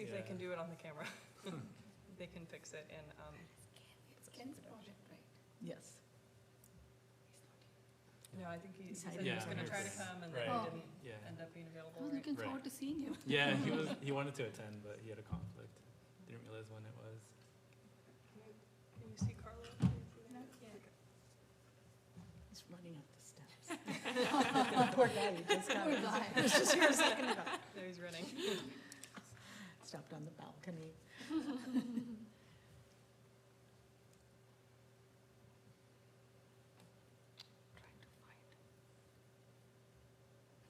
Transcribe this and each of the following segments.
see if they can do it on the camera. They can fix it in, It's Ken's project, right? Yes. no, I think he said hiding he was behind gonna try to us. come and then Right. he didn't Yeah. end up being available, I was right? looking Right. forward to seeing you. Yeah, he wanted to attend, but he had a conflict. Didn't realize when it was. Can you see Carlo? Can you see that? Okay. He's running up the steps. Poor guy, he just got. Poor guy. He was just here a second ago. There he's running. Stopped on the balcony.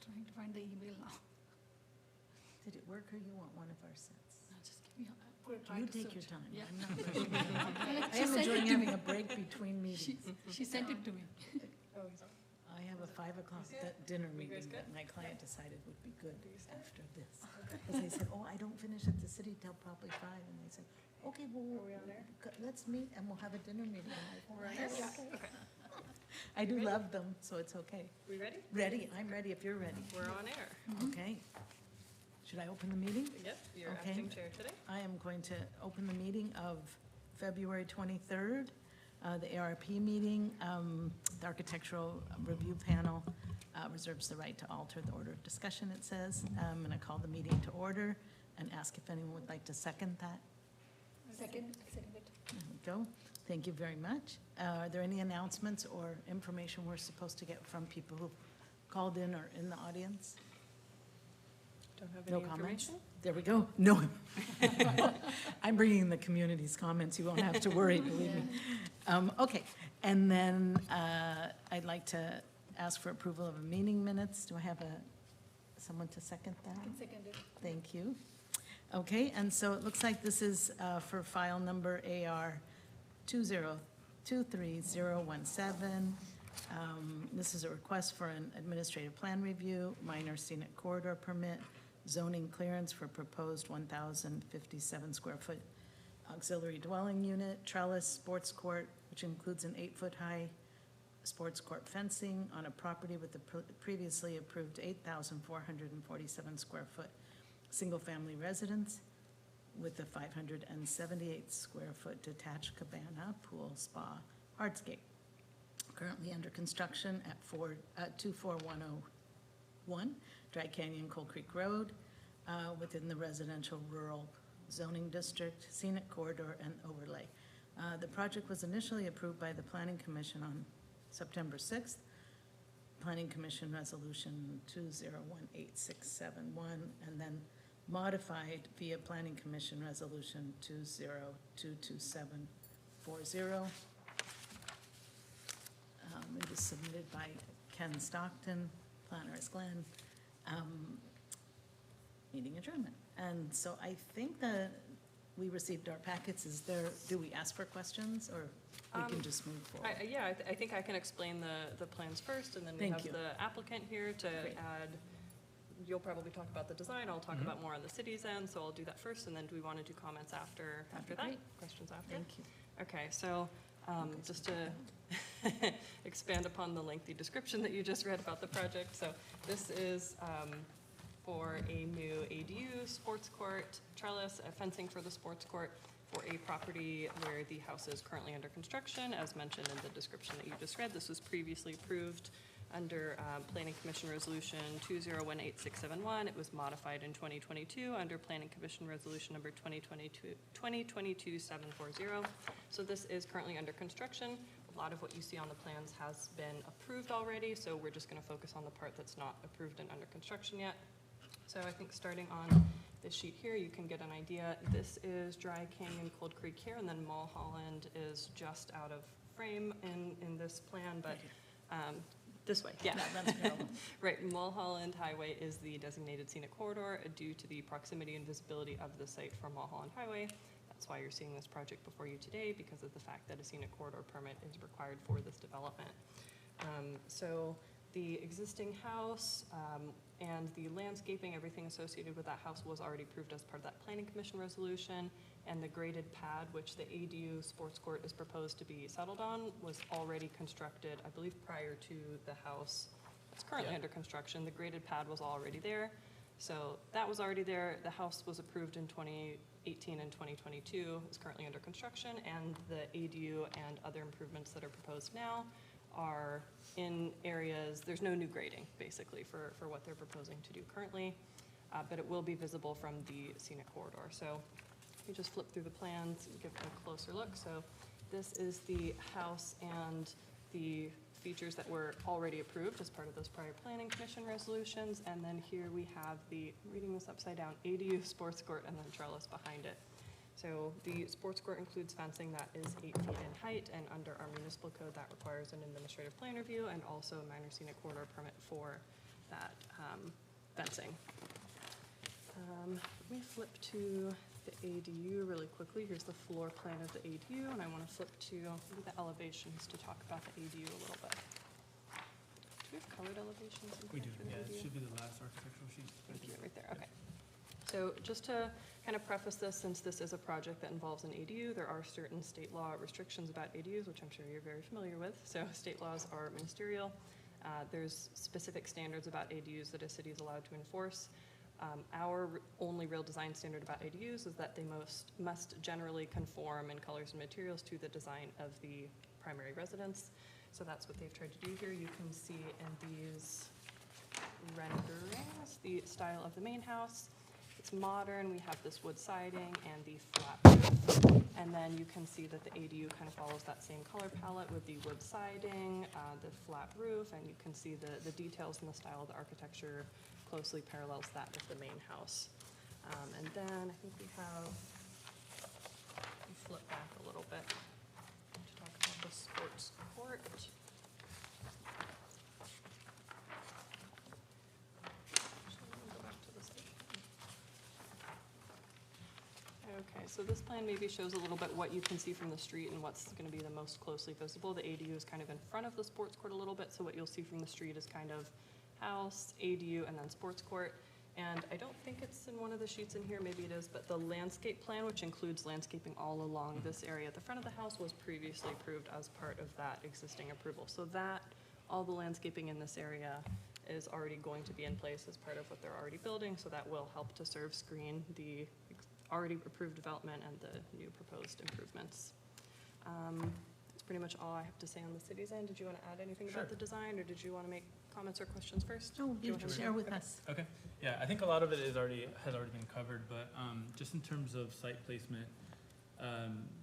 Trying to find the email now. Did it work or you want one of our sets? No, just give me, put a try You to take search. your time. Yeah. I'm not rushing. I She am sent enjoying it to having me. a break between meetings. She sent it to me. Oh, he's on. I have a 5 o'clock You see it? dinner You guys meeting good? that my client decided would be good Do you see it? after this. Because they said, oh, I don't finish at the city till probably 5. And they said, okay, Are well, we on air? let's meet and we'll have a dinner meeting. I'm like, We're on yes. air? Okay. I do Ready? love them, so it's okay. We ready? Ready, I'm ready if you're ready. We're on air. Okay. Should I open the meeting? Yep, you're Okay. acting chair today. I am going to open the meeting of February 23rd, the ARP meeting. The Architectural Review Panel reserves the right to alter the order of discussion, it says. I'm going to call the meeting to order and ask if anyone would like to second that. Second it. There we go. Thank you very much. Are there any announcements or information we're supposed to get from people who called in or in the audience? Don't have No any comments? information? There we go. No. I'm bringing the community's comments. You won't have to worry, believe me. Okay, and then I'd like to ask for approval of a meeting minutes. Do I have someone to second that? I can second it. Thank you. Okay, and so it looks like this is for file number AR 2023017. This is a request for an administrative plan review, minor scenic corridor permit, zoning clearance for proposed 1,057 square foot auxiliary dwelling unit, trellis, sports court, which includes an 8-foot-high sports court fencing on a property with the previously approved 8,447 square foot single-family residence with a 578 square foot detached cabana, pool, spa, hardscape. Currently under construction at 24101 Dry Canyon Coal Creek Road, within the residential rural zoning district, scenic corridor, and overlay. The project was initially approved by the Planning Commission on September 6th. Planning Commission Resolution 2018671, and then modified via Planning Commission Resolution 2022740. It was submitted by Ken Stockton, planner is Glenn. Meeting adjournment. And so I think that we received our packets. Do we ask for questions, or we can just move forward? Yeah, I think I can explain the plans first, and then we Thank have you. the applicant here to Great. add. You'll probably talk about the design, I'll talk about more on the city's end, so I'll do that first, and then do we want to do comments after That'd be that? great. Questions after? Thank you. Okay, so just to expand upon the lengthy description that you just read about the project. So this is for a new ADU, sports court, trellis, fencing for the sports court for a property where the house is currently under construction. As mentioned in the description that you just read, this was previously approved under Planning Commission Resolution 2018671. It was modified in 2022 under Planning Commission Resolution number 2022-740. So this is currently under construction. A lot of what you see on the plans has been approved already, so we're just going to focus on the part that's not approved and under construction yet. So I think starting on this sheet here, you can get an idea. This is Dry Canyon Cold Creek here, and then Mulholland is just out of frame in this plan, but this way, yeah. That's parallel. Right, Mulholland Highway is the designated scenic corridor due to the proximity and visibility of the site from Mulholland Highway. That's why you're seeing this project before you today, because of the fact that a scenic corridor permit is required for this development. So the existing house and the landscaping, everything associated with that house was already approved as part of that Planning Commission resolution, and the graded pad, which the ADU sports court is proposed to be settled on, was already constructed, I believe, prior to the house that's currently under construction. The graded pad was already there. So that was already there. The house was approved in 2018 and 2022. It's currently under construction, and the ADU and other improvements that are proposed now are in areas, there's no new grading, basically, for what they're proposing to do currently, but it will be visible from the scenic corridor. So you just flip through the plans and give it a closer look. So this is the house and the features that were already approved as part of those prior planning commission resolutions. And then here we have the, I'm reading this upside down, ADU, sports court, and then trellis behind it. So the sports court includes fencing that is 8 feet in height, and under our municipal code, that requires an administrative plan review and also a minor scenic corridor permit for that fencing. Let me flip to the ADU really quickly. Here's the floor plan of the ADU, and I want to flip to the elevations to talk about the ADU a little bit. Do we have colored elevations in We here do, for the yeah, ADU? it should be the last architectural sheet. Thank you, right there, okay. So just to kind of preface this, since this is a project that involves an ADU, there are certain state law restrictions about ADUs, which I'm sure you're very familiar with. So state laws are ministerial. There's specific standards about ADUs that a city is allowed to enforce. Our only real design standard about ADUs is that they must generally conform in colors and materials to the design of the primary residence. So that's what they've tried to do here. You can see in these renderings the style of the main house. It's modern. We have this wood siding and the flat roof. And then you can see that the ADU kind of follows that same color palette with the wood siding, the flat roof, and you can see the details and the style of the architecture closely parallels that of the main house. And then I think we flip back a little bit to talk about the sports court. Go back to this. Okay, so this plan maybe shows a little bit what you can see from the street and what's going to be the most closely visible. The ADU is kind of in front of the sports court a little bit, so what you'll see from the street is kind of house, ADU, and then sports court. And I don't think it's in one of the sheets in here, maybe it is, but the landscape plan, which includes landscaping all along this area at the front of the house, was previously approved as part of that existing approval. So that, all the landscaping in this area is already going to be in place as part of what they're already building, so that will help to screen the already approved development and the new proposed improvements. That's pretty much all I have to say on the city's end. Did you want to add anything Sure. about the design, or did you want to make comments or questions first? No, Do you you want to share with okay. us. Okay, yeah, I think a lot of it has already been covered, but just in terms of site placement,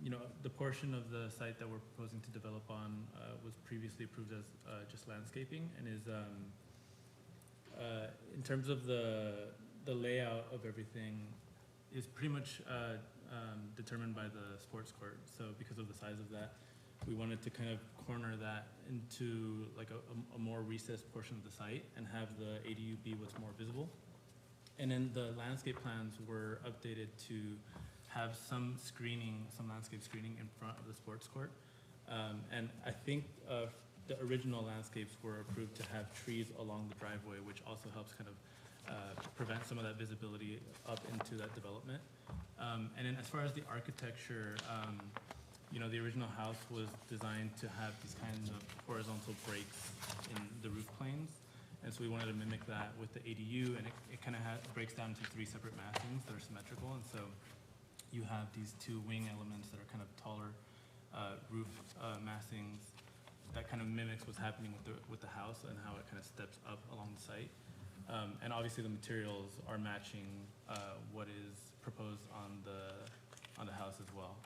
you know, the portion of the site that we're proposing to develop on was previously approved as just landscaping, and is in terms of the layout of everything is pretty much determined by the sports court. So because of the size of that, we wanted to kind of corner that into like a more recessed portion of the site and have the ADU be what's more visible. And then the landscape plans were updated to have some screening, some landscape screening in front of the sports court. And I think the original landscapes were approved to have trees along the driveway, which also helps kind of prevent some of that visibility up into that development. And then as far as the architecture, you know, the original house was designed to have these kinds of horizontal breaks in the roof planes. And so we wanted to mimic that with the ADU, and it kind of breaks down into 3 separate massings that are symmetrical. And so you have these 2 wing elements that are kind of taller roof massings that kind of mimics what's happening with the house and how it kind of steps up along the site. And obviously the materials are matching what is proposed on the house as well.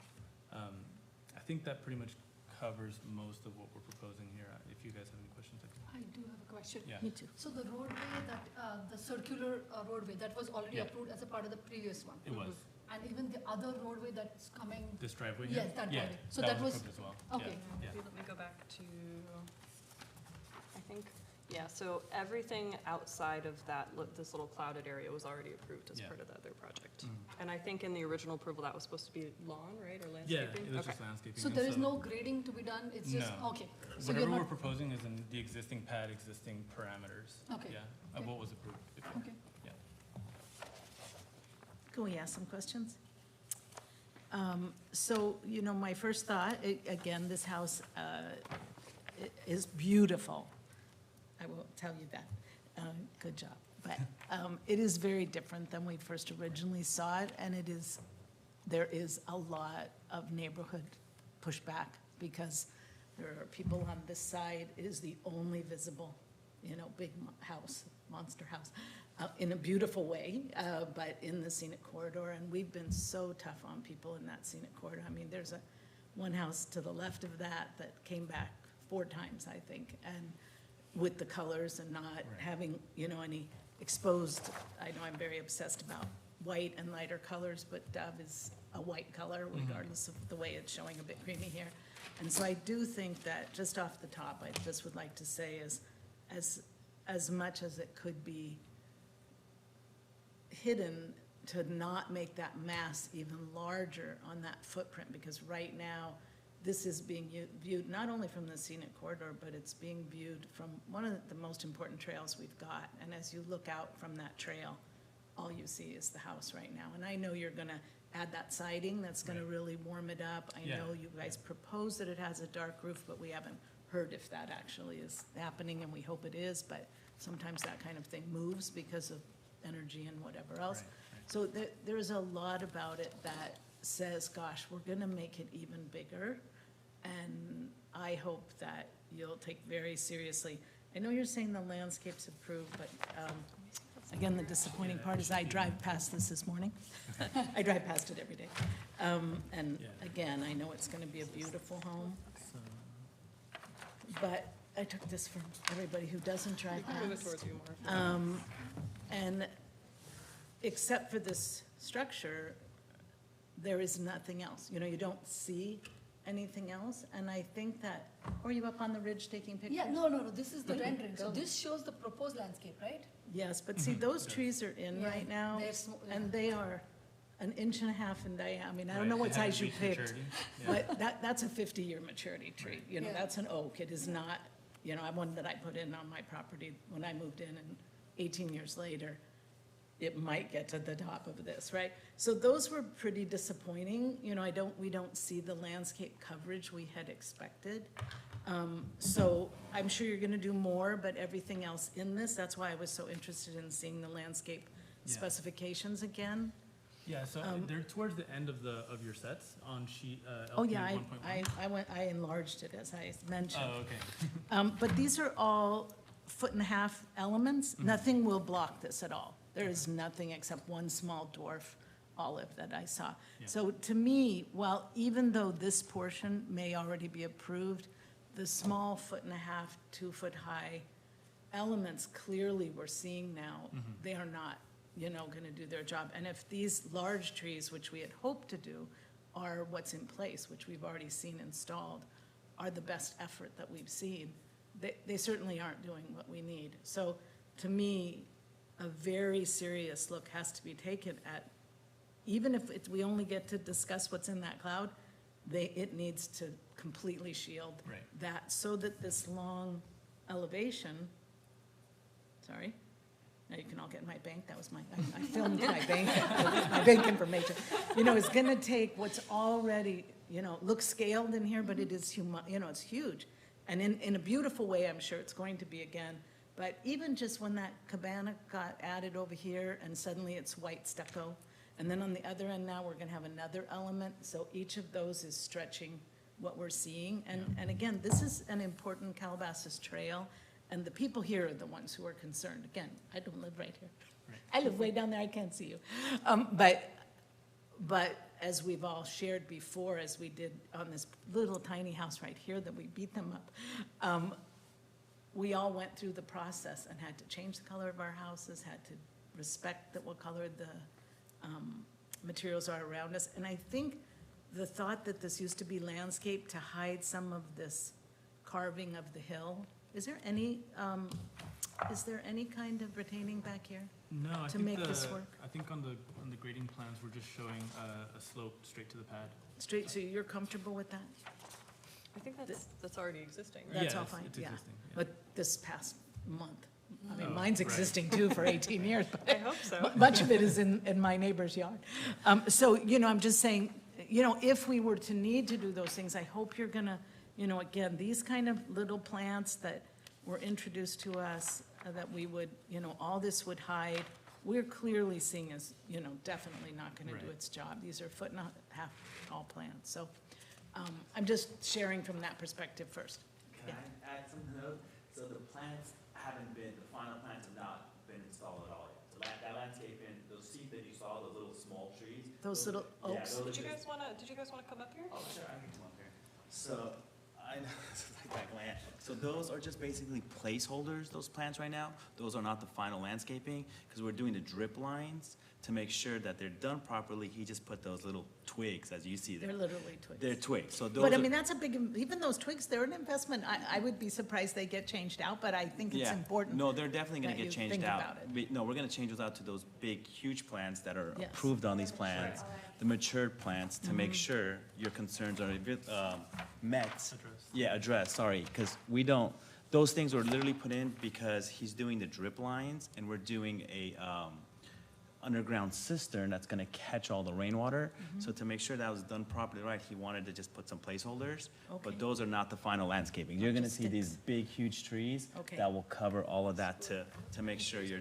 I think that pretty much covers most of what we're proposing here. If you guys have any questions, I do have a question. Yeah. Me too. So the roadway that, the circular roadway, that was already Yeah. approved as a part of the previous one? It was. And even the other roadway that's coming, This driveway here? yes, that Yeah, roadway. So that was, approved as well. okay. Yeah. Maybe let me go back to, I think, yeah, so everything outside of that, this little clouded area was already approved as Yeah. part of the other project. Mhm. And I think in the original approval, that was supposed to be lawn, right, or Yeah, landscaping? it was Okay. just landscaping. So and there is no grading to be done, it's just, No. okay. So Whatever you're we're not, proposing is in the existing pad, existing parameters. Okay. Yeah, of Okay. what was approved before. okay. Can we ask some questions? So, you know, my first thought, again, this house is beautiful. I will tell you that. good job. But it is very different than we first originally saw it, and there is a lot of neighborhood pushback because there are people on this side. It is the only visible, big house, monster house, in a beautiful way, but in the scenic corridor. And we've been so tough on people in that scenic corridor. I mean, there's one house to the left of that came back 4 times, I think, and with the colors and not having, any exposed. I know I'm very obsessed about white and lighter colors, but Dove is a white color regardless of the way it's showing a bit creamy here. And so I do think that, just off the top, I just would like to say is, as much as it could be hidden, to not make that mass even larger on that footprint, because right now, this is being viewed not only from the scenic corridor, but it's being viewed from one of the most important trails we've got. And as you look out from that trail, all you see is the house right now. And I know you're gonna add that siding that's gonna really warm it up. I know you guys propose that it has a dark roof, but we haven't heard if that actually is happening, and we hope it is, but sometimes that kind of thing moves because of energy and whatever else. So there's a lot about it that says, gosh, we're gonna make it even bigger. And I hope that you'll take very seriously. I know you're saying the landscape's approved, but again, the disappointing part is I drive past this morning. I drive past it every day. And again, I know it's gonna be a beautiful home, but I took this from everybody who doesn't drive Move it past. towards you more. And except for this structure, there is nothing else. You don't see anything else, and I think that, are you up on the ridge taking pictures? Yeah, no, this is the rendering. So this shows the proposed landscape, right? Yes, but see, those trees are in Yeah, right now, they're sm- and they are 1.5 inches in diameter. I mean, I don't know what size you picked, but that's a 50-year maturity tree. Yeah. That's an oak. It is not, one that I put in on my property when I moved in, and 18 years later, it might get to the top of this, right? So those were pretty disappointing. We don't see the landscape coverage we had expected. So I'm sure you're gonna do more, but everything else in this, that's why I was so interested in seeing the landscape specifications again. Yeah, so they're towards the end of your sets on sheet LP Oh, yeah, 1.1. I enlarged it, as I mentioned. Oh, okay. But these are all 1.5 foot elements. Nothing will block this at all. There is nothing except one small dwarf olive that I saw. Yeah. So to me, even though this portion may already be approved, the small 1.5 foot, 2 foot high elements clearly we're seeing now, they are not, gonna do their job. And if these large trees, which we had hoped to do, are what's in place, which we've already seen installed, are the best effort that we've seen, they certainly aren't doing what we need. So to me, a very serious look has to be taken at, even if we only get to discuss what's in that cloud, it needs to completely shield that, so that this long elevation, sorry, now you can all get my bank, that was I filmed my bank information. It's gonna take what's already, looks scaled in here, but it is it's huge. And in a beautiful way, I'm sure it's going to be again. But even just when that cabana got added over here and suddenly it's white stucco, and then on the other end now, we're gonna have another element, so each of those is stretching what we're seeing. And again, this is an important Calabasas trail, and the people here are the ones who are concerned. Again, I don't live right here. I live way down there, I can't see you. But as we've all shared before, as we did on this little tiny house right here that we beat them up, we all went through the process and had to change the color of our houses, had to respect what color the materials are around us. And I think the thought that this used to be landscape to hide some of this carving of the hill, is there any kind of retaining back here? No, I to think make this work? I think on the grading plans, we're just showing a slope straight to the pad. Straight, so you're comfortable with that? I think that's already existing, right? That's Yeah, all it's fine, yeah. existing, yeah. But this past month, I mean, Oh, mine's right. existing too for 18 years, but I hope so. much of it is in my neighbor's yard. So, I'm just saying, if we were to need to do those things, I hope you're gonna, again, these kind of little plants that were introduced to us, that we would, all this would hide. We're clearly seeing as, definitely not gonna do Right. its job. These are foot and a half tall plants, so, I'm just sharing from that perspective first. Can I add something else? So the plants haven't been, the final plants have not been installed at all yet. So that landscaping, those seeds that you saw, those little small trees. Those little Yeah, oaks. those are Did you just- guys wanna come up here? Oh, sure, I can come up here. So, I know, this is like back of my hand. So those are just basically placeholders, those plants right now. Those are not the final landscaping, because we're doing the drip lines to make sure that they're done properly. He just put those little twigs, as you see there. They're literally twigs. They're twigs, so those But I are- mean, that's a big, even those twigs, they're an investment. I would be surprised they get changed out, but I think it's Yeah. important. No, they're definitely gonna that get you changed think out. about it. No, we're gonna change those out to those big, huge plants that are Yes. approved on these plans, the matured plants, to Mm-hmm. make sure your concerns are met. Addressed. Yeah, addressed, sorry, because we don't, those things were literally put in because he's doing the drip lines, and we're doing a underground cistern that's gonna catch all the rainwater. Mm-hmm. So to make sure that was done properly right, he wanted to just put some placeholders. Okay. But those are not the final landscaping. You're gonna Just see these sticks. big, huge trees Okay. that will cover all of that to make sure your,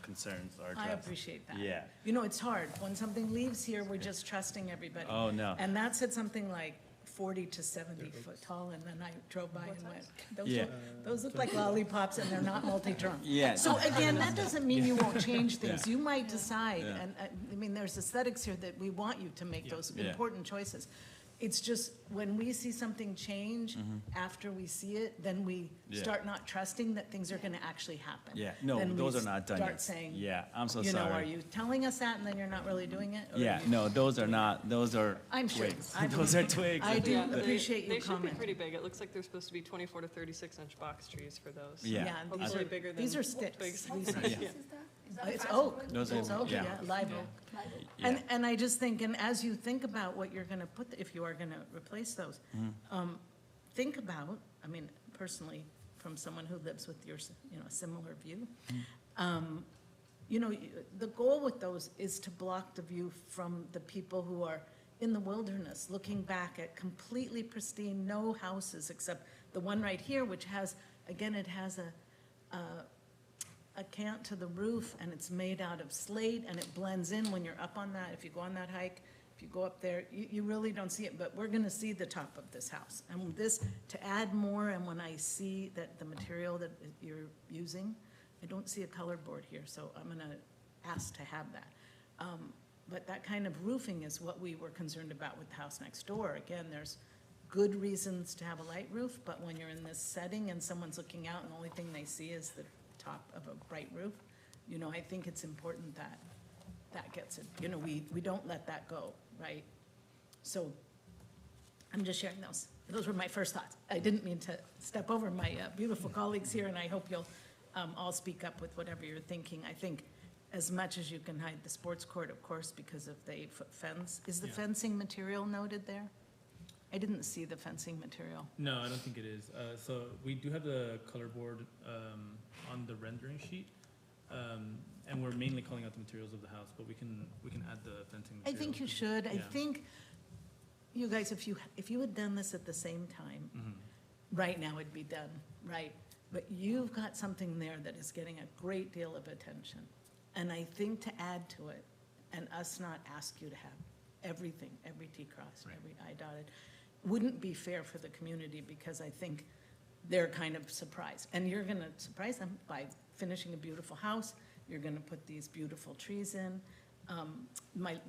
concerns are addressed. I appreciate that. Yeah. It's hard. When something leaves here, we're just trusting everybody. Oh, no. And that said something like 40 to 70 foot tall, and then I drove by and went, Yeah. those look like lollipops, and they're not multi-trunk. Yeah. So again, that doesn't mean you won't change things. Yeah. You might decide, Yeah. and, I mean, there's aesthetics here that we want you to make those Yeah. important choices. It's just, when we see something change after we see it, then we Mm-hmm. Yeah. start not trusting that things are gonna actually happen. Yeah, no, Then we those are not done start yet. saying, Yeah, I'm so are sorry. you telling us that and then you're not really doing it? Or Yeah, are you- no, those are not, those are I'm sure. twigs. I Those are twigs. I do Yeah, they- appreciate you They should be commenting. pretty big. It looks like they're supposed to be 24 to 36-inch box trees for those. Yeah. these Hopefully are, bigger these than are sticks. twigs. These are- What Yeah. species is that? Is that a It's fast oak. growing? Those are- It's oak, yeah. live Yeah. oak. Live oak. Yeah. And I just think, and as you think about what you're gonna put, if you are gonna replace those, think about, I mean, personally, from someone who lives with your, similar view, the goal with those is to block the view from the people who are in the wilderness, looking back at completely pristine, no houses except the one right here, which has, again, it has a cant to the roof, and it's made out of slate, and it blends in when you're up on that. If you go on that hike, if you go up there, you really don't see it, but we're gonna see the top of this house. And this, to add more, and when I see that the material that you're using, I don't see a color board here, so I'm gonna ask to have that. But that kind of roofing is what we were concerned about with the house next door. Again, there's good reasons to have a light roof, but when you're in this setting and someone's looking out and the only thing they see is the top of a bright roof, I think it's important that that gets it, we don't let that go, right? So I'm just sharing those. Those were my first thoughts. I didn't mean to step over my beautiful colleagues here, and I hope you'll all speak up with whatever you're thinking. I think as much as you can hide the sports court, of course, because of the 8-foot fence. Is the Yeah. fencing material noted there? I didn't see the fencing material. No, I don't think it is. So we do have the color board on the rendering sheet. And we're mainly calling out the materials of the house, but we can add the fencing I materials. think you should. I Yeah. think, you guys, if you had done this at the same time, Mhm. right now it'd be done, right? But you've got something there that is getting a great deal of attention. And I think to add to it, and us not ask you to have everything, every T crossed, Right. every I dotted, wouldn't be fair for the community, because I think they're kind of surprised. And you're gonna surprise them by finishing a beautiful house. You're gonna put these beautiful trees in.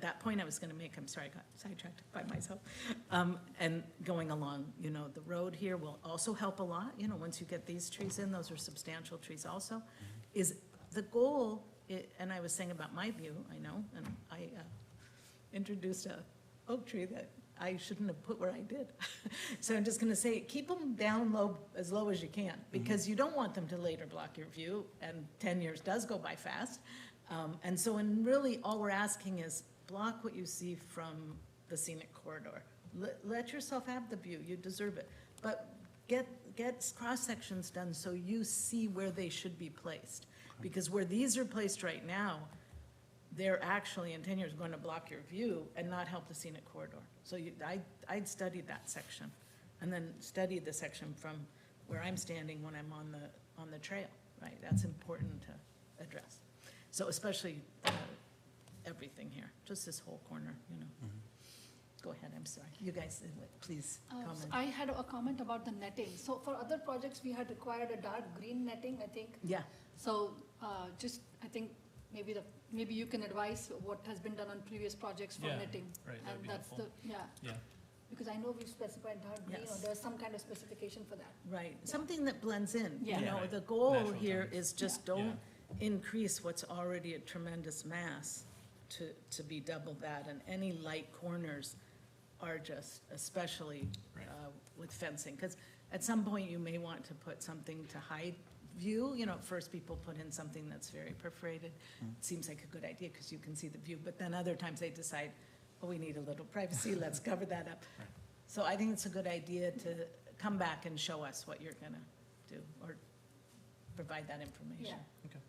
That point I was gonna make, I'm sorry, I got sidetracked by myself. And going along, the road here will also help a lot, once you get these trees in, those are substantial trees also. Is the goal, and I was saying about my view, I know, and I introduced a oak tree that I shouldn't have put where I did. So I'm just gonna say, keep them down low, as low as you can, because you don't want them to later block your view, and 10 years does go by fast. And so, really, all we're asking is block what you see from the scenic corridor. Let yourself have the view, you deserve it. But get cross-sections done so you see where they should be placed. Because where these are placed right now, they're actually in 10 years going to block your view and not help the scenic corridor. So I'd study that section, and then study the section from where I'm standing when I'm on the trail. right? That's important to address. So especially everything here, just this whole corner, you know. Go ahead, I'm sorry. You guys, please So comment. I had a comment about the netting. So for other projects, we had required a dark green netting, I think. Yeah, So, just, I think, maybe you can advise what has been done on previous projects for Yeah, netting. right, that'd And be that's the, helpful. yeah, Yeah, because I know we've specified dark green, or Yes. there's some kind of specification for that. right. Something that blends in, you Yeah. Yeah, know, right. the goal Natural here tones. is just Yeah. don't increase what's already a tremendous mass to be double that, and any light corners are just, especially Right. with fencing, because at some point you may want to put something to hide view, you know, at first people put in something that's very perforated. It seems like a good idea because you can see the view, but then other times they decide, oh, we need a little privacy, let's cover that up. Right. So I think it's a good idea to come back and show us what you're gonna do, or provide that information. okay.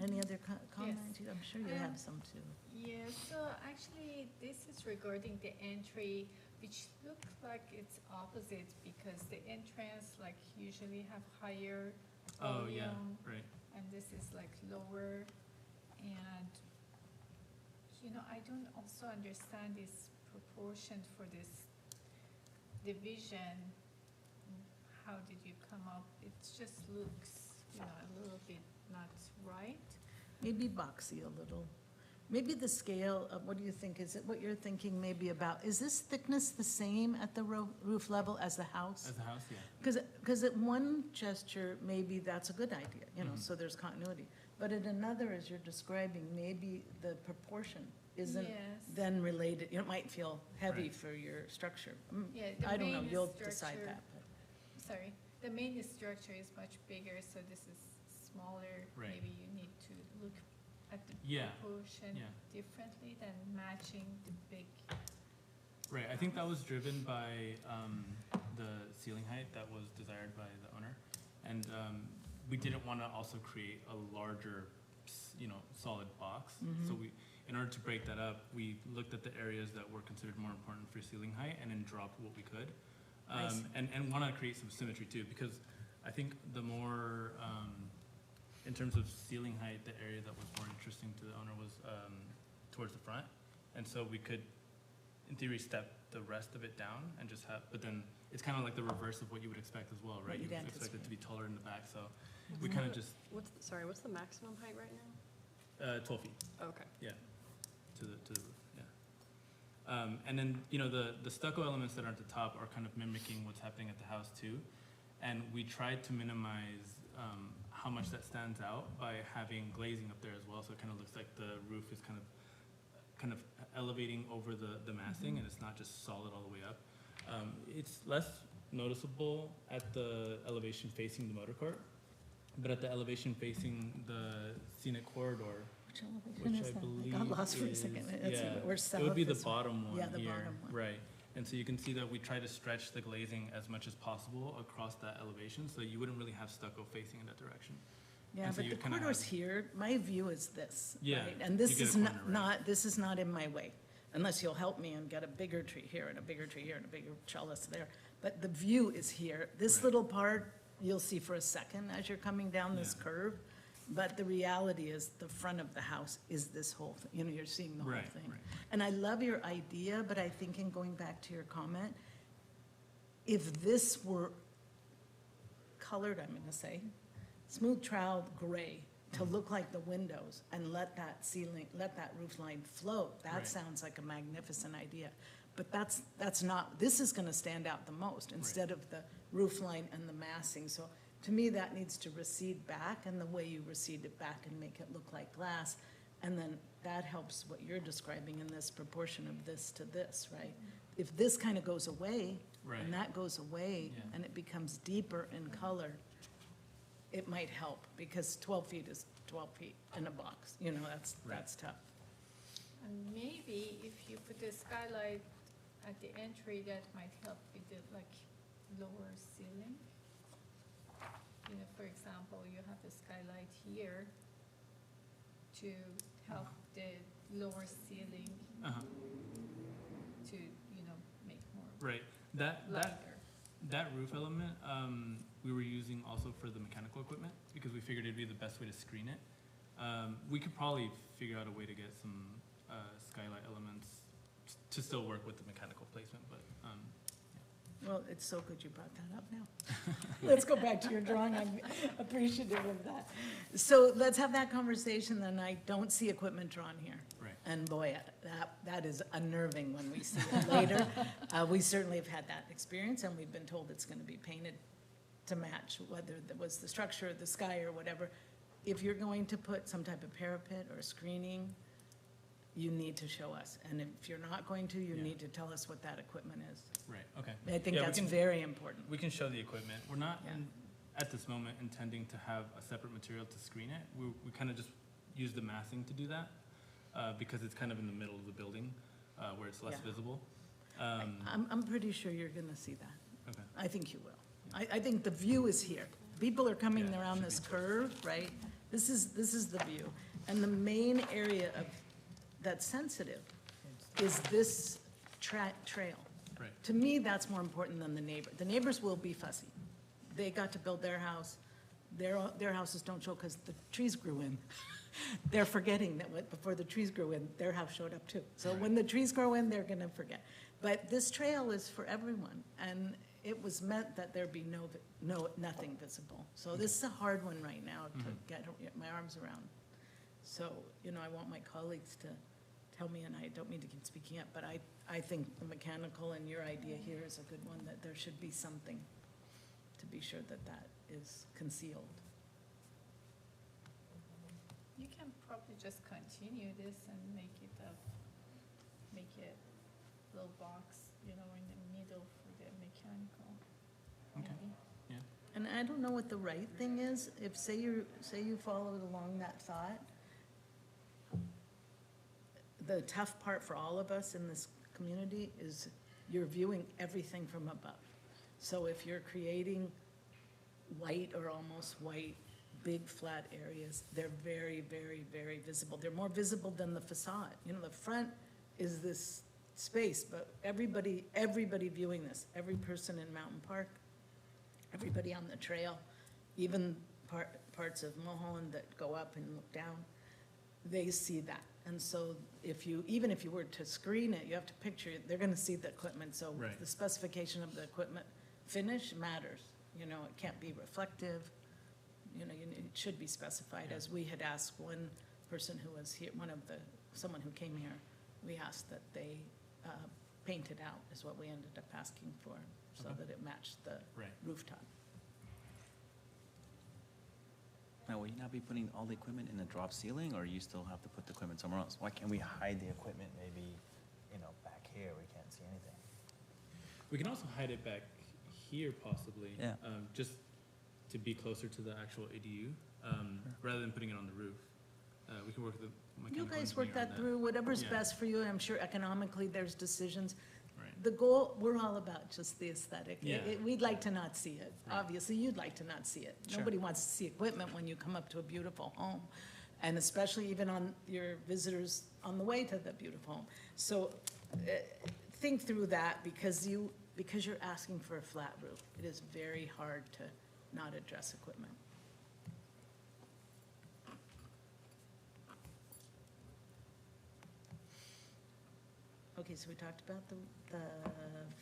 Any other comments? I'm sure you have some too. Yeah, so actually, this is regarding the entry, which looks like it's opposite, because the entrance, like, usually have higher Oh, yeah, volume, right. and this is like lower, and, you know, I don't also understand this proportion for this division. How did you come up? It just looks, you know, a little bit not right. Maybe boxy a little. Maybe the scale of, what do you think? Is it what you're thinking maybe about? Is this thickness the same at the roof level as the house? As the house, yeah. Because at one gesture, maybe that's a good idea, you know, Mhm. so there's continuity. But at another, as you're describing, maybe the proportion isn't Yes. then related. You know, it might feel heavy Right. for your structure. Yeah, the I don't know, main you'll decide structure- that. but- Sorry, the main structure is much bigger, so this is smaller. Right. Maybe you need to look at the Yeah, proportion yeah. differently than matching the big. Right, I think that was driven by the ceiling height that was desired by the owner. And we didn't want to also create a larger, you know, solid box. So Mhm. we, in order to break that up, we looked at the areas that were considered more important for ceiling height and then dropped what we could. I see. And want to create some symmetry too, because I think the more, in terms of ceiling height, the area that was more interesting to the owner was towards the front. And so we could, in theory, step the rest of it down and just have, but then it's kind of like the reverse of what you would expect as well, right? What you'd You would expect it to be anticipate. taller in the back, so we kind of just, What's the maximum height right now? 12 feet. Okay. To the roof, yeah. And then, you know, the stucco elements that are at the top are kind of mimicking what's happening at the house too. And we tried to minimize how much that stands out by having glazing up there as well, so it kind of looks like the roof is kind of elevating over the massing, and it's not just solid all the way up. It's less noticeable at the elevation facing the motor court, but at the elevation facing the scenic corridor, Which elevation which is I that? believe I got lost for a second. is- Let's see, yeah, we're it would be south the is- bottom one Yeah, the here, bottom one. right? And so you can see that we try to stretch the glazing as much as possible across that elevation, so you wouldn't really have stucco facing in that direction. Yeah, And so but you the kinda corridors have- here, my view is this, Yeah, right? And this you get a is corner, right? not, this is not in my way, unless you'll help me and get a bigger tree here and a bigger tree here and a bigger trellis there. But the view is here. This Right. little part, you'll see for a second as you're coming down this Yeah. curve. But the reality is, the front of the house is this whole thing, you know, you're seeing the whole Right, thing. right. And I love your idea, but I think in going back to your comment, if this were colored, I'm gonna say, smooth troweled gray to look like the windows and let that ceiling, let that roof line float, that Right. sounds like a magnificent idea. But that's not, this is gonna stand out the most, instead of the roof line and the massing. So to me, that needs to recede back, and the way you recede it back and make it look like glass. And then that helps what you're describing in this proportion of this to this, right? If this kind of goes away, Right. and that goes away, Yeah. and it becomes deeper in color, it might help, because 12 feet is 12 feet in a box, you know, Right. that's tough. And maybe if you put a skylight at the entry, that might help with the, like, lower ceiling. You know, for example, you have a skylight here to help the lower ceiling Uh-huh, to, you know, make more right. That lighter. That roof element, we were using also for the mechanical equipment because we figured it'd be the best way to screen it. We could probably figure out a way to get some skylight elements to still work with the mechanical placement, but Well, it's so good you brought that up now. Let's go back to your drawing, I'm appreciative of that. So let's have that conversation, then I don't see equipment drawn here. right. And boy, that is unnerving when we see it later. We certainly have had that experience, and we've been told it's gonna be painted to match, whether it was the structure, the sky, or whatever. If you're going to put some type of parapet or screening, you need to show us. And if you're not going to, you Yeah. need to tell us what that equipment is. Right, okay. I think Yeah, we that's can- very important. We can show the equipment. We're not, Yeah. at this moment, intending to have a separate material to screen it. We kind of just use the massing to do that, because it's kind of in the middle of the building, where it's less Yeah. visible. I'm pretty sure you're gonna see that. Okay, I think you will. I think the view is here. People are coming Yeah, around should this be. curve, right? This is the view. And the main area that's sensitive is this trail. right, To me, that's more important than the neighbor. The neighbors will be fussy. They got to build their house. Their houses don't show because the trees grew in. They're forgetting that before the trees grew in, their house showed up too. So when the trees grow in, they're gonna forget. But this trail is for everyone, and it was meant that there be nothing visible. So this is a hard one right now to get my arms around. So, I want my colleagues to tell me, and I don't mean to keep speaking up, but I think the mechanical and your idea here is a good one, that there should be something to be sure that that is concealed. You can probably just continue this and make it a little box, in the middle for the mechanical. Okay. maybe. And I don't know what the right thing is, if, say you followed along that thought, the tough part for all of us in this community is you're viewing everything from above. So if you're creating white or almost white, big flat areas, they're very, very, very visible. They're more visible than the facade. The front is this space, but everybody viewing this, every person in Mountain Park, everybody on the trail, even parts of Mulholland that go up and look down, they see that. And so even if you were to screen it, you have to picture it, they're gonna see the equipment. So Right. the specification of the equipment finish matters. It can't be reflective. It should be specified, Yeah. as we had asked one person who was here, someone who came here, we asked that they paint it out, is what we ended up asking for, so Okay. that it matched the right. rooftop. Now, will you not be putting all the equipment in the drop ceiling, or you still have to put the equipment somewhere else? Why can't we hide the equipment maybe, back here, we can't see anything? We can also hide it back here possibly. Yeah. Just to be closer to the actual ADU, rather than putting it on the roof. We can work with the You mechanical guys work engineer on that through, whatever's Yeah. best for you. I'm sure economically there's decisions. Right, The goal, we're all about just the aesthetic. Yeah. We'd like to not see it. Right. Obviously, you'd like to not see it. Sure. Nobody wants to see equipment when you come up to a beautiful home, and especially even on your visitors on the way to the beautiful home. So think through that, because you're asking for a flat roof. It is very hard to not address equipment. Okay, so we talked about the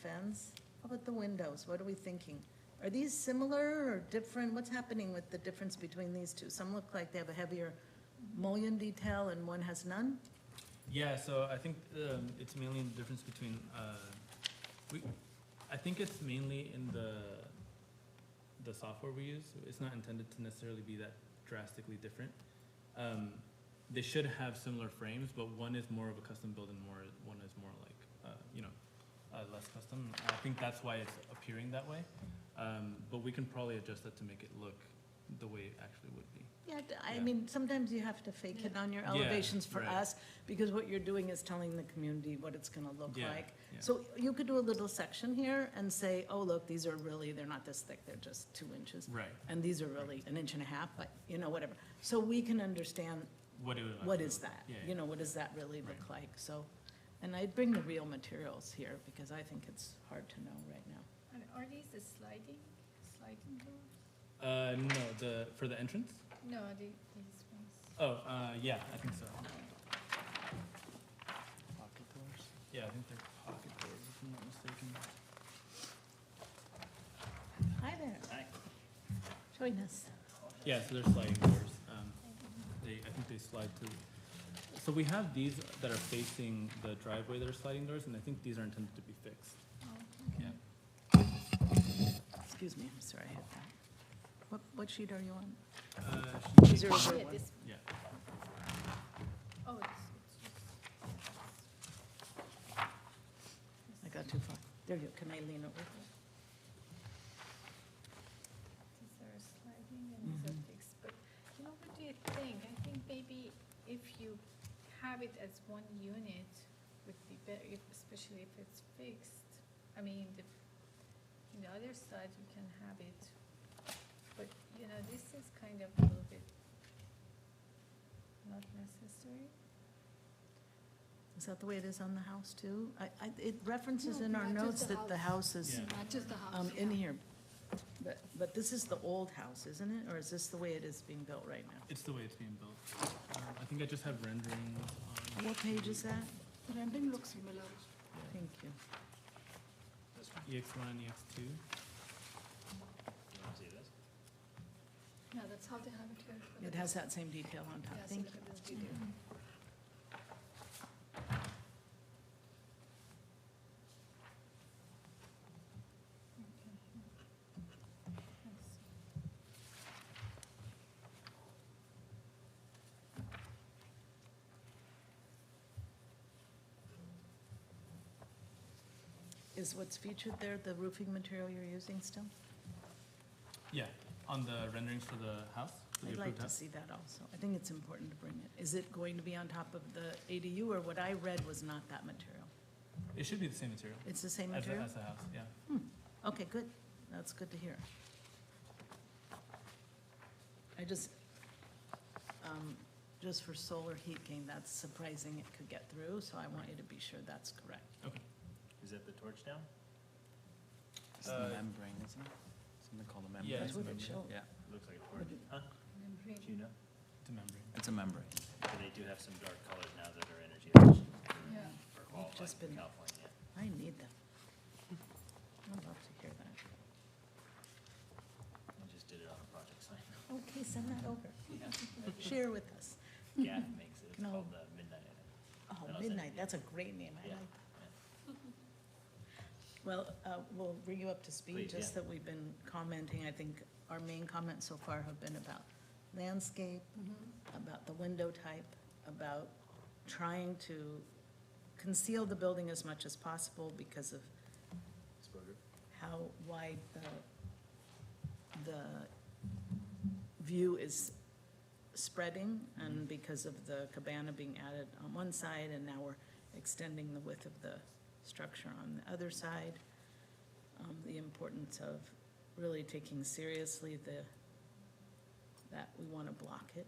fence. How about the windows? What are we thinking? Are these similar or different? What's happening with the difference between these two? Some look like they have a heavier mullion detail and one has none? yeah, so I think it's mainly the difference between, I think it's mainly in the software we use. It's not intended to necessarily be that drastically different. They should have similar frames, but one is more of a custom build and one is more like, less custom. I think that's why it's appearing that way. But we can probably adjust that to make it look the way it actually would be. Yeah, I Yeah. mean, sometimes you have to fake it on your Yeah, elevations for right. us, because what you're doing is telling the community what it's gonna look Yeah, like. yeah. So you could do a little section here and say, oh, look, these are really, they're not this thick, they're just 2 inches. Right. And these are really 1.5 inches, but, whatever. So we can understand, What it would what actually is look- that? Yeah, What does that really look Right. like? So, and I'd bring the real materials here, because I think it's hard to know right now. And are these the sliding doors? No, for the entrance? No, these ones. Oh, yeah, I think so. Pocket doors? Yeah, I think they're pocket doors, if I'm not mistaken. Hi there. Hi. Join us. Yeah, so they're sliding doors. I think they slide to, so we have these that are facing the driveway that are sliding doors, and I think these are intended to be fixed. Oh, Yeah. Excuse me, I'm sorry, I hit that. What sheet are you on? She- Zero, zero, yeah, one. this, Yeah. oh, I got too far. There you go. Can I lean over? these are sliding and these are fixed, but you know, what do you think? I think maybe if you have it as one unit would be better, especially if it's fixed. I mean, the other side you can have it, but, you know, this is kind of a little bit not necessary. Is that the way it is on the house too? It references No, in our matches notes the that the house is Yeah. Matches the house. in yeah. here. But this is the old house, isn't it? Or is this the way it is being built right now? It's the way it's being built. I think I just have renderings on. What page is that? The rendering looks similar. Thank you. EX1 and EX2. Yeah, that's how they have it here. for the- It has that same detail on top. Yeah, so Thank look you. at this detail. Is what's featured there the roofing material you're using still? Yeah, on the renderings for the house, for the I'd like approved to house. see that also. I think it's important to bring it. Is it going to be on top of the ADU, or what I read was not that material? It should be the same material It's the same as the, material? as the house, yeah. Okay, good. That's good to hear. I just for solar heat gain, that's surprising it could get through, so I want you to be sure that's correct. Okay. Is that the torch down? It's the membrane, isn't it? Something called a membrane. Yeah, That's it's a what it membrane. showed. Yeah, Looks like a torch. Huh? Membrane. Do you know? It's a membrane. it's a membrane. But they do have some dark colors now that are energy efficient Yeah. or qualified just in been- California. I need them. I'd love to hear that. I just did it on a project site. Okay, send that over. Yeah. Share with us. GAF makes it. It's No. called the Midnight. Oh, And I'll send it Midnight, to that's a great name. I Yeah. like that. Well, we'll bring you up to speed, Please, just yeah. that we've been commenting. I think our main comments so far have been about landscape, about the window type, about trying to conceal the building as much as possible because of Exposure. how wide the view is spreading, and because of the cabana being added on one side, and now we're extending the width of the structure on the other side. The importance of really taking seriously that we want to block it,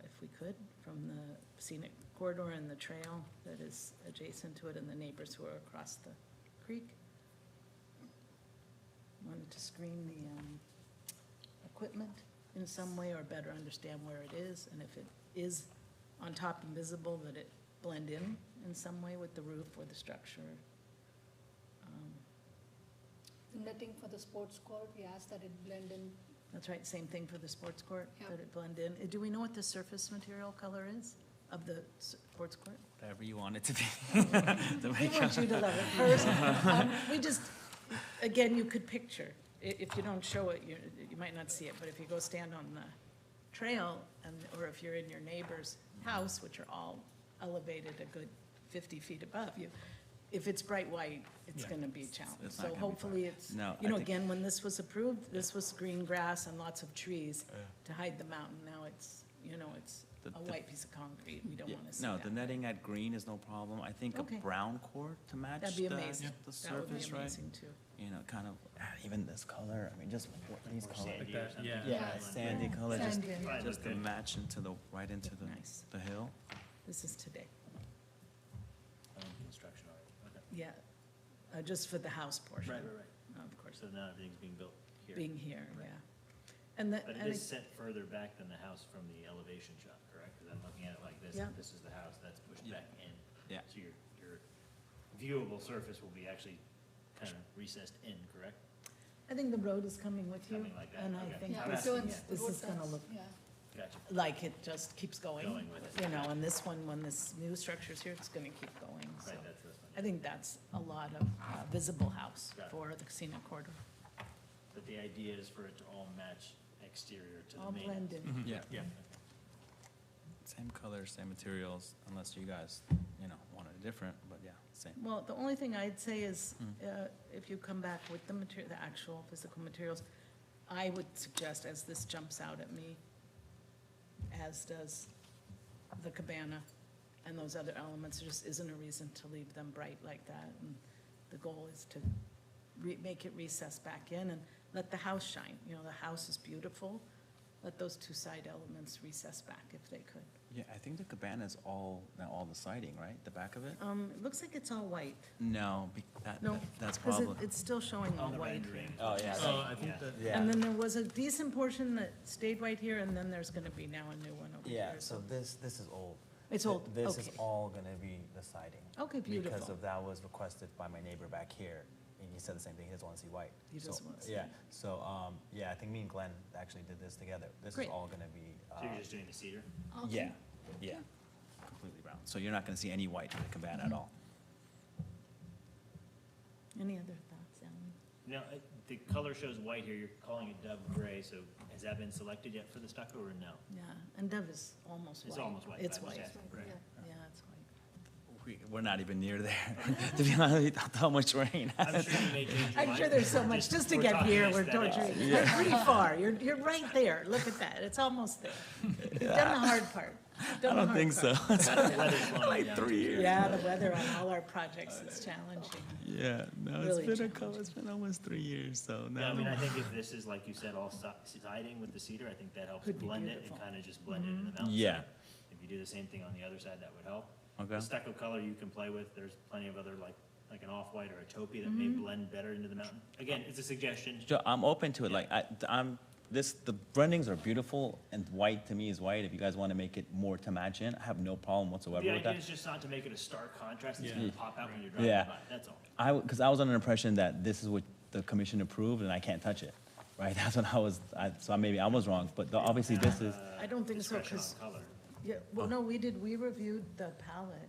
if we could, from the scenic corridor and the trail that is adjacent to it, and the neighbors who are across the creek. Wanted to screen the equipment in some way, or better understand where it is, and if it is on top and visible, that it blend in some way with the roof or the structure. The netting for the sports court, we asked that it blend in. That's right, same thing for the sports court, Yep. that it blend in. Do we know what the surface material color is of the sports court? Whatever you want it to be. To I make want you to love it first. We just, again, you could picture, if you don't show it, you might not see it, but if you go stand on the trail, or if you're in your neighbor's house, which are all elevated a good 50 feet above you, if it's bright white, it's Yeah. gonna be a challenge. It's not So gonna be hopefully it's, No, you I know, think- again, when this was approved, this was green grass and lots of trees to hide the mountain. Now it's, it's The- a the- white piece of concrete. We don't Yeah, wanna see no, that. the netting at green is no problem. I think a Okay. brown court to match That'd be the amazing. Yeah. the That would be surface, right? amazing too. Kind of, even this color, I mean, just these Or colors. sandy Like or that, something. yeah. Yeah, Yeah. sandy color, just, Sandy. Fine, just to okay. match right into Nice. the hill. This is today. Construction already, okay. Yeah, just for the house portion. Right. of course, So now everything's being built here. being here, Right. yeah. And the, But and it is it- set further back than the house from the elevation shot, correct? Because I'm looking at it like this, Yeah. and this is the house, that's pushed Yeah. back in. Yeah. So your viewable surface will be actually kind of recessed in, correct? I think the road is coming with you, Coming like that, and I okay. think Yeah, I'm this, asking, so it's- yeah. this the is road gonna does, look Yeah, Gotcha. like it just keeps going. Going with it. You know, and this one, when this new structure's here, it's gonna keep going, so. Right, that's this one. I think that's a lot of visible house Got it. for the scenic corridor. But the idea is for it to all match exterior to the All main. blend in. Mhm. Yeah. Yeah. Same colors, same materials, unless you guys, want it different, but yeah, same. Well, the only thing I'd say is, Mm. if you come back with the material, the actual physical materials, I would suggest, as this jumps out at me, as does the cabana and those other elements, there just isn't a reason to leave them bright like that. And the goal is to make it recess back in and let the house shine. You know, the house is beautiful. Let those two side elements recess back if they could. Yeah, I think the cabana's all the siding, right? The back of it? It looks like it's all white. No, No, that's because probably. it's still showing all On the white rendering. here. Oh, yeah. Oh, I think Yeah. that, Yeah. And then there was a decent portion that stayed white here, and then there's gonna be now a new one over here. Yeah, so this is old. It's old, This is okay. all gonna be the siding. Okay, Because beautiful. of that was requested by my neighbor back here, and he said the same thing, he doesn't wanna see white. He So, doesn't wanna see Yeah, it. so, yeah, I think me and Glenn actually did this together. This is Great. all gonna be, So you're just doing the cedar? Okay. Yeah, completely brown. So you're not gonna see any white in the cabana at all. Any other thoughts, Alan? Now, the color shows white here, you're calling it dove gray, so has that been selected yet for the stucco or no? Yeah, and Dove is almost white. It's almost white. It's but I was white, asking. Right, Right. yeah. yeah, it's white. We're not even near there, to be honest, with how much rain. I'm sure you may change your I'm mind. sure there's so much, just to we're get talking here, we're aesthetics. torturing. You're pretty far, you're right there, look at that, it's almost there. You've done the hard part. You've I done the don't hard think so. part. The weather's slowing Like down 3 too. years. Yeah, the weather on all our projects is challenging. Yeah, no, Really it's challenging. been almost 3 years, so Yeah, I now. mean, I think if this is, like you said, all siding with the cedar, I think that helps Could be blend it and beautiful. kind of just blend it in the mountainside. Yeah. If you do the same thing on the other side, that would help. Okay. The stucco color you can play with, there's plenty of other, like an off-white or a taupey that may Mm-hmm. blend better into the mountain. Again, it's a suggestion. Joe, I'm open to it, like, the renderings are beautiful, and white to me is white, if you guys wanna make it more to match in, I have no problem whatsoever The with idea that. is just not to make it a stark contrast, it's Yeah. gonna pop out when you're driving Yeah. by, that's all. Because I was under the impression that this is what the commission approved, and I can't touch it, right? That's what so maybe I was wrong, but obviously this is, I don't think so, Discretion on 'cause- color. Yeah, well, no, we reviewed the palette,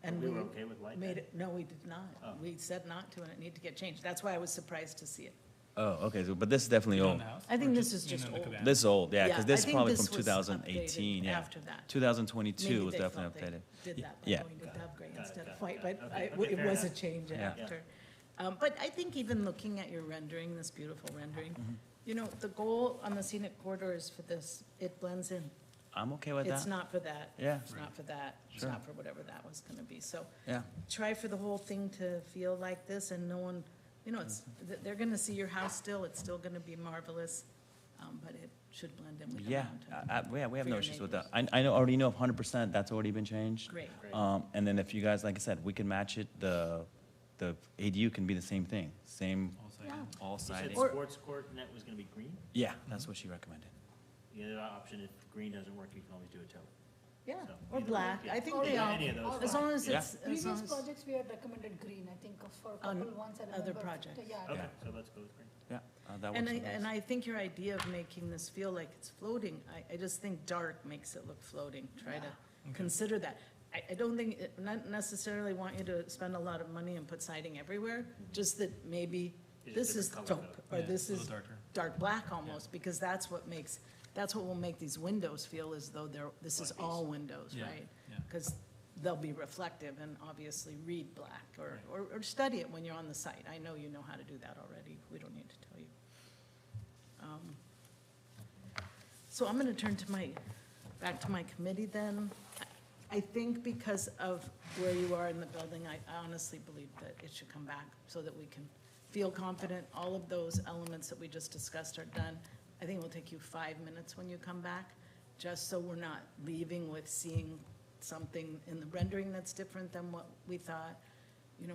and We we were okay with white made then? it, no, we did not. Oh. We said not to, and it needed to get changed. That's why I was surprised to see it. oh, okay, so, but this is definitely you on old. the house? I or think this is you just know, the old. cabana? This is old, yeah, because I this is think probably this from was 2018, updated yeah. After that. 2022 Maybe was they definitely felt they updated. Did Yeah, that by yeah. going to dove gray Got it, instead got of it, white, got it. but Okay, okay, it fair was a enough. change Yeah. after. But I think even looking at your rendering, this beautiful rendering, Mm-hmm. you know, the goal on the scenic corridor is for this, it blends in. I'm okay with It's that, not for that. Yeah. It's not for that. It's Sure. not for whatever that was gonna be. So yeah. try for the whole thing to feel like this, and no one, you know, it's, they're gonna see your house still, it's still gonna be marvelous, but it should blend in with the Yeah, mountain. yeah, we have For no your issues with that. Already know 100% that's already been changed. Great. Great. And then if you guys, like I said, we can match it, the ADU can be the same thing, same, All sided. Yeah. all You said siding. Or- sports court net was gonna be green? Yeah, that's what she recommended. The other option, if green doesn't work, you can always do a taupe. Yeah, So, or either way, black. yeah. I think Or they black. all, Any of those. as fine. long as Yeah. it's, as long Previous as, projects, we had recommended green, I think, for a On couple ones I remember. other projects. Yeah. Okay, Yeah. so let's go with green. Yeah, that and works for and us. I think your idea of making this feel like it's floating, I just think dark makes it look floating. Try to consider that. I don't think, not necessarily want you to spend a lot of money and put siding everywhere, just that maybe Is it this is different color taupe, code? or Yeah, this a little is darker. dark black almost, because that's what will make these windows feel as though this is Like these. all windows, Yeah, right? yeah. Because they'll be reflective and obviously read black, or study it when you're on the site. I know you know how to do that already, we don't need to tell you. So I'm gonna turn back to my committee then. I think because of where you are in the building, I honestly believe that it should come back so that we can feel confident all of those elements that we just discussed are done. I think it will take you 5 minutes when you come back, just so we're not leaving with seeing something in the rendering that's different than what we thought.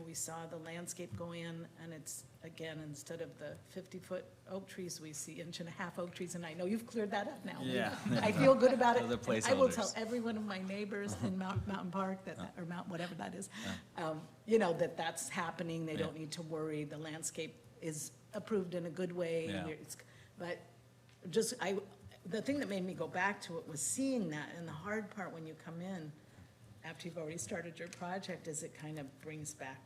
we saw the landscape go in, and it's, again, instead of the 50-foot oak trees, we see 1.5-inch oak trees, and I know you've cleared that up now. Yeah. I feel good about it. Those are And I will tell placeholders. every one of my neighbors in Mountain Park, or whatever that is, that's happening, they don't need to worry, the landscape is approved in a good way. Yeah. But the thing that made me go back to it was seeing that, and the hard part when you come in, after you've already started your project, is it kind of brings back,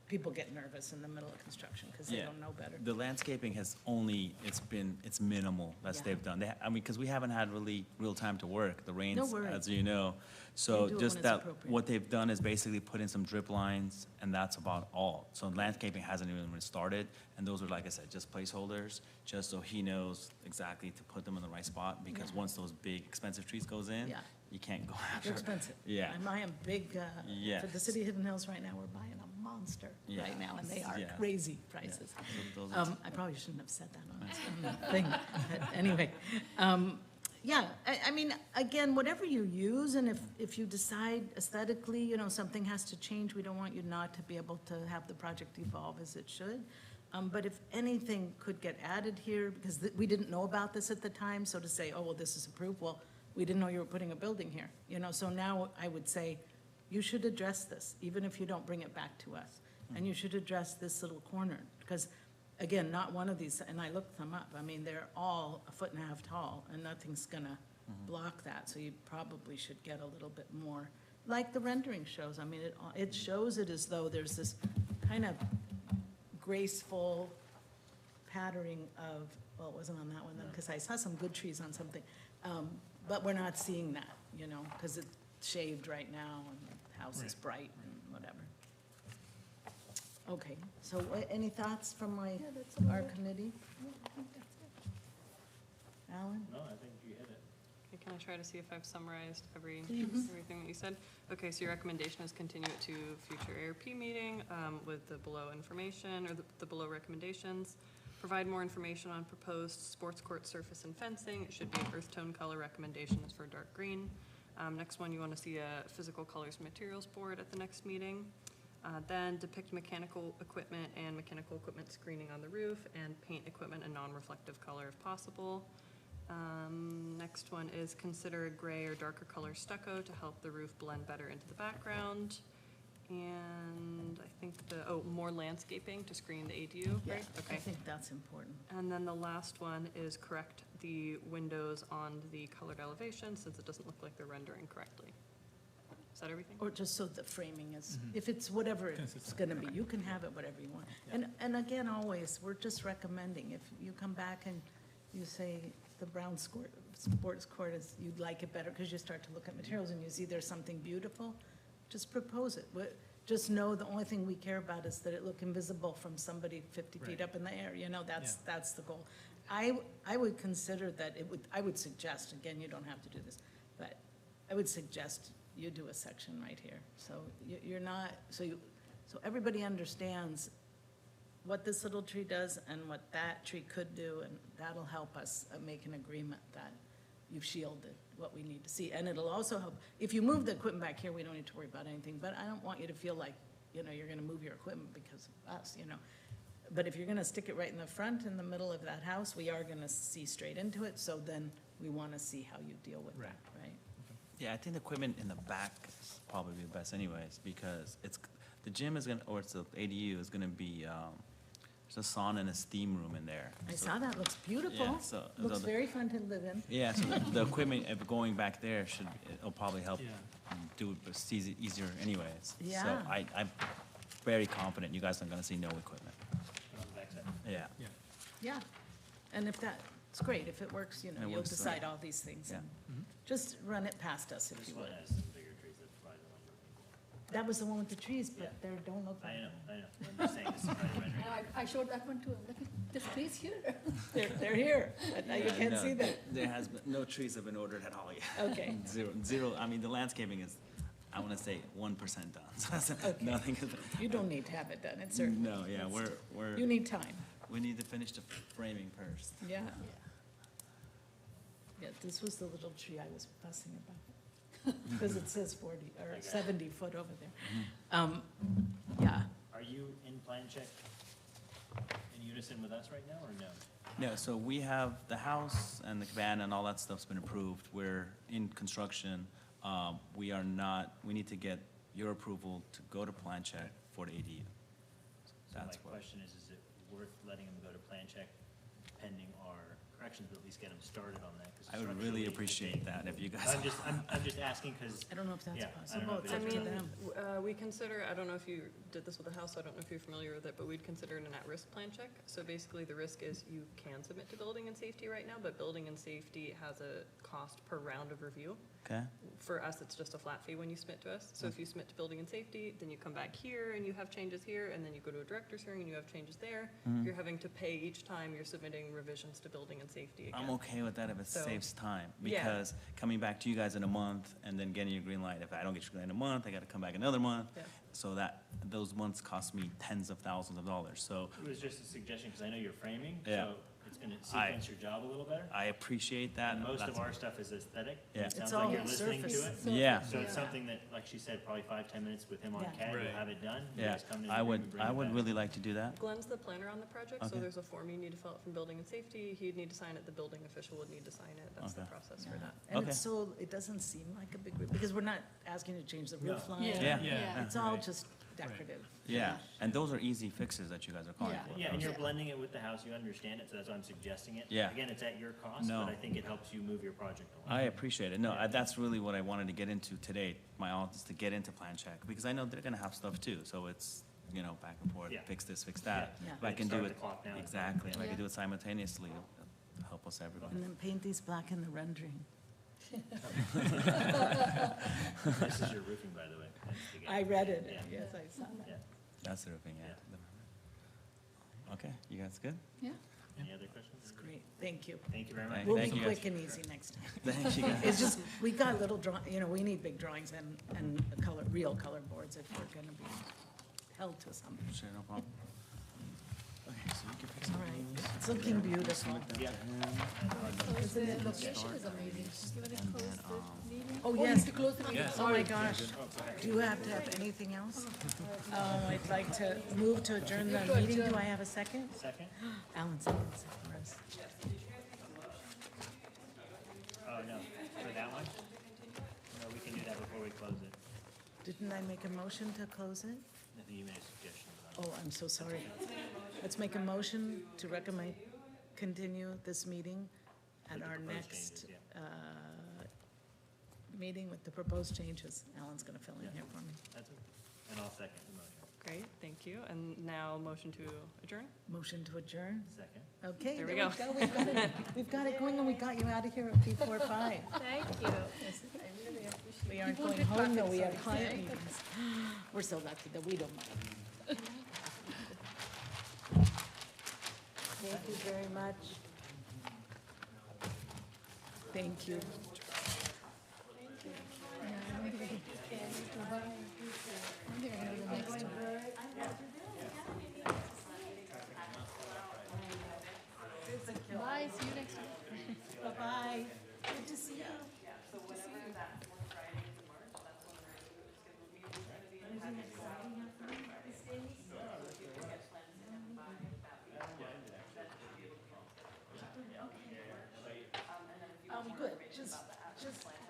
people get nervous in the middle of construction, because they Yeah. don't know better. The landscaping has only, it's minimal that Yeah. they've done. Because we haven't had really real time to work, the rains, worries. as you know. They So do it just when it's that, appropriate. what they've done is basically put in some drip lines, and that's about all. So landscaping hasn't even been started, and those are, like I said, just placeholders, just so he knows exactly to put them in the right spot, because Yeah. once those big expensive trees goes in, Yeah. you can't go after. They're expensive. Yeah. I'm buying big, Yeah. for the city of Hidden Hills right now, we're buying a monster Yeah. right now, and they are Yeah. crazy Yeah. prices. So those are- I probably shouldn't have said that on the thing, but anyway. Yeah, I mean, again, whatever you use, and if you decide aesthetically, something has to change, we don't want you not to be able to have the project evolve as it should. But if anything could get added here, because we didn't know about this at the time, so to say, oh, well, this is approved, well, we didn't know you were putting a building here, so now I would say, you should address this, even if you don't bring it back to us. And you should address this little corner, because, again, not one of these, and I looked them up, I mean, they're all 1.5 feet tall, and nothing's gonna block that, so you probably should get a little bit more, like the rendering shows, I mean, it shows it as though there's this kind of graceful patterning of, well, it wasn't on that one then, because I saw some good trees on something, but we're not seeing that, because it's shaved right now, and the house is bright and whatever. Okay, so any thoughts from Yeah, that's about our it. committee? Yeah, I think that's it. Alan? No, I think you hit it. Okay, can I try to see if I've summarized Please. everything that you said? Okay, so your recommendation is continue it to future ARP meeting with the below information, or the below recommendations. Provide more information on proposed sports court surface and fencing. It should be an earth tone color, recommendation is for dark green. Next one, you want to see a physical colors and materials board at the next meeting. Then depict mechanical equipment and mechanical equipment screening on the roof, and paint equipment a non-reflective color if possible. Next one is consider a gray or darker color stucco to help the roof blend better into the background. And I think more landscaping to screen the ADU, Yeah, right? I Okay. think that's important. And then the last one is correct the windows on the colored elevation, since it doesn't look like they're rendering correctly. Is that everything? Or just so the framing is, Mhm. if it's whatever it's Consistent. gonna be, you can have it whatever you want. And again, always, we're just recommending, if you come back and you say the brown sports court is, you'd like it better, because you start to look at materials and you see there's something beautiful, just propose it. Just know the only thing we care about is that it look invisible from somebody 50 feet Right. up in the air, that's Yeah. that's the goal. I would consider that I would suggest, again, you don't have to do this, but I would suggest you do a section right here. So you're not, so everybody understands what this little tree does and what that tree could do, and that'll help us make an agreement that you've shielded what we need to see. And it'll also help, if you move the equipment back here, we don't need to worry about anything, but I don't want you to feel like, you're gonna move your equipment because of us, But if you're gonna stick it right in the front, in the middle of that house, we are gonna see straight into it, so then we wanna see how you deal with that, right? Yeah, I think the equipment in the back is probably the best anyways, because the gym is gonna, or it's the ADU is gonna be, there's a sauna and a steam room in there. I So- saw that, looks beautiful. Yeah, so. Looks the- very fun to live in. Yeah, so the equipment, if going back there it'll probably help Yeah. do it easier anyways. Yeah. So I'm very confident you guys are gonna see no equipment. On the backside. Yeah. Yeah. Yeah, and if it's great, if it works, It you'll works, decide all these things. Yeah. and Mhm. Just run it past us if This you one would. has some bigger trees that provide the one you're looking for. That was the one with the trees, Yeah. but they don't look like I that. know. I'm just saying this is probably the rendering. I showed that one too, look at this tree's here. They're here, but now you Yeah, can't no, see them. There has been, no trees have been ordered at all yet. Okay. Zero, I mean, the landscaping is, I wanna say 1% done. So Okay. Nothing has You don't need to have it done, it's certain. No, yeah, You need time, we need to finish the framing first. yeah. Yeah, this was the little tree I was fussing about, because it says 40, or 70 foot over there. Yeah, are you in plan check in unison with us right now, or no? No, so we have the house and the cabana and all that stuff's been approved. We're in construction. We are not, we need to get your approval to go to plan check for the ADU. So my That's what, question is it worth letting them go to plan check pending our corrections, but at least get them started on that? 'Cause I would structurally, really appreciate that if you guys. I'm just asking, because, I don't know if that's yeah, I don't know possible. if It's I up it's to mean, them. we consider, I don't know if you did this with the house, so I don't know if you're familiar with it, but we'd consider it an at-risk plan check. So basically, the risk is you can submit to building and safety right now, but building and safety has a cost per round of review. Okay, For us, it's just a flat fee when you submit to us. So if you submit to building and safety, then you come back here and you have changes here, and then you go to a director's hearing and you have changes there. Mhm. You're having to pay each time you're submitting revisions to building and safety again. I'm okay with that if it So- saves time. Yeah. Because coming back to you guys in a month and then getting your green light, if I don't get your green light in a month, I gotta come back another month. Yeah. So that, those months cost me tens of thousands of dollars. So it was just a suggestion, because I know you're framing, Yeah. so it's gonna sequence your job a little better. I appreciate that. And most That's- of our stuff is aesthetic. Yeah. It It's sounds all like you're listening to surface. it. Yeah. So it's something that, like she said, probably 5-10 minutes with him on Yeah. CAD, you'll Right. have it done. You Yeah, guys come in I and would, bring I it would back. really like to do that. Glenn's the planner on the project, so Okay. there's a form you need to fill out from building and safety. He'd need to sign it, the building official would need to sign it. That's the Okay. process for Yeah. that. And Okay. it's so, it doesn't seem like a big, because we're not asking to change the roof line. Yeah. Yeah. It's all Right. just decorative. Yeah, and those are easy fixes that you guys are calling Yeah. for. Yeah, and you're Yeah. blending it with the house, you understand it, so that's why I'm suggesting it. Yeah. Again, it's at your cost, No. but I think it helps you move your project along. I appreciate it. No, that's really what I wanted to get into today, my office, to get into plan check, because I know they're gonna have stuff too, so it's, you know, back and forth, Yeah. fix this, fix that. Yeah. If I can do Start it, the clock now. exactly, if I Yeah. can do it simultaneously, it'll help us everybody. And then paint these black in the rendering. This is your roofing, by the way. That's the guy. I read it, Yeah. yes, I saw that. Yeah. That's the roofing, yeah. Okay, you guys good? Yeah. Any other questions? It's great, thank you. Thank you very much. We'll Thank be you, guys. quick and easy next time. Thank you, guys. It's just, we got little you know, we need big drawings and color, real color boards if we're gonna be held to something. Sure, no problem. Okay, so you can fix All right, it's looking beautiful. Yeah. The location is amazing. You wanna close the meeting? Oh, Oh, yes, to close the meeting. oh my gosh. Do you have to have anything else? I'd like to move to adjourn the meeting. Do I have a second? Second? Alan, seconds for us. Oh, no, for that one? No, we can do that before we close it. Didn't I make a motion to close it? I think you made a suggestion. Oh, I'm so sorry. Let's make a motion to recommend, continue this meeting at With the our proposed next changes, meeting with the proposed changes. Alan's gonna fill in here for me. That's it. And I'll second the motion. Great, thank you. And now motion to adjourn? Motion to adjourn? Second. Okay. There we go. We've got it. We've got it going, and we got you out of here before 5. Thank you. I really appreciate We aren't People going did home, though. traffic, We have sorry. client meetings. We're so lucky that we don't mind. Thank you very much. Thank you. I think I know the next one. Bye, see you